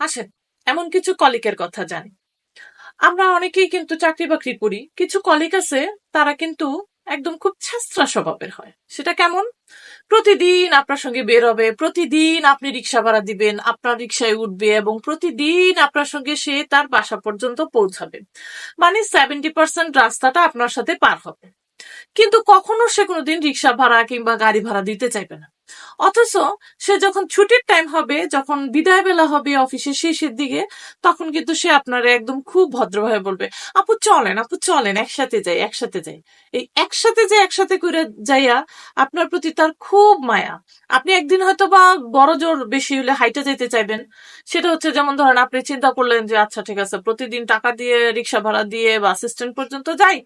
আসেন, এমন কিছু কলিকের কথা জানি। আমরা অনেকেই কিন্তু চাকরি বাকরি করি, কিছু কলিগ আছে তারা কিন্তু একদম খুব ছ্যাঁচড়া স্বভাবের হয়। সেটা কেমন? প্রতিদিন আপনার সঙ্গে বের হবে, প্রতিদিন আপনি রিক্সা ভাড়া দিবেন, আপনার রিক্সায় উঠবে এবং প্রতিদিন আপনার সঙ্গে সে তার বাসা পর্যন্ত পৌঁছাবে। মানে 70% রাস্তাটা আপনার সাথে পার হবে, কিন্তু কখনো সে কোনোদিন রিক্সা ভাড়া কিংবা গাড়ি ভাড়া দিতে চাইবে না। অথচ সে যখন ছুটির টাইম হবে, যখন বিদায় বেলা হবে অফিসের শেষের দিকে, তখন কিন্তু সে আপনার একদম খুব ভদ্রভাবে বলবে, আপু চলেন, আপু চলেন, একসাথে যাই, একসাথে যাই। এই একসাথে যে একসাথে করে যাইয়া আপনার প্রতি তার খুব মায়া। আপনি একদিন হয়তো বা বড় জোর বেশি হলে হাইটা যেতে চাইবেন। সেটা হচ্ছে যেমন ধরেন আপনি চিন্তা করলেন যে আচ্ছা ঠিক আছে, প্রতিদিন টাকা দিয়ে রিক্সা ভাড়া দিয়ে বাস স্ট্যান্ড পর্যন্ত যাই,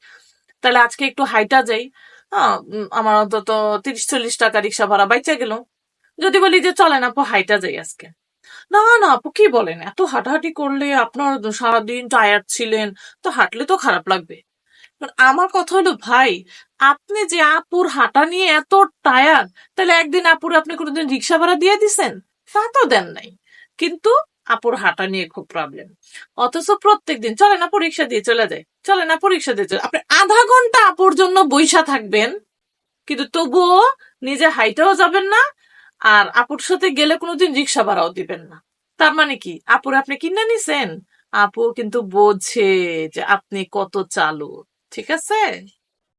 তাহলে আজকে একটু হাইটা যাই। আমার অন্তত 30-40 টাকা রিক্সা ভাড়া বাইচা গেল। যদি বলি যে চলেন আপু হাইটা যাই আজকে, না না আপু কি বলেন, এত হাঁটাহাঁটি করলে আপনার সারাদিন টায়ার্ড ছিলেন, তো হাঁটলে তো খারাপ লাগবে। আমার কথা হলো ভাই, আপনি যে আপুর হাঁটা নিয়ে এত টায়ার্ড, তাহলে একদিন আপুর আপনি কোনোদিন রিক্সা ভাড়া দিয়ে দিছেন? তা তো দেন নাই। কিন্তু আপুর হাঁটা নিয়ে খুব প্রবলেম, অথচ প্রত্যেকদিন চলেন আপু রিক্সা দিয়ে চলে যায়, চলেন আপু রিক্সা দিয়ে চলে, আপনি আধা ঘন্টা আপুর জন্য বইসা থাকবেন, কিন্তু তবুও নিজে হাইটাও যাবেন না, আর আপুর সাথে গেলে কোনোদিন রিক্সা ভাড়াও দিবেন না। তার মানে কি আপুর আপনি কিনে নিছেন? আপু কিন্তু বোঝে যে আপনি কত চালু। ঠিক আছে?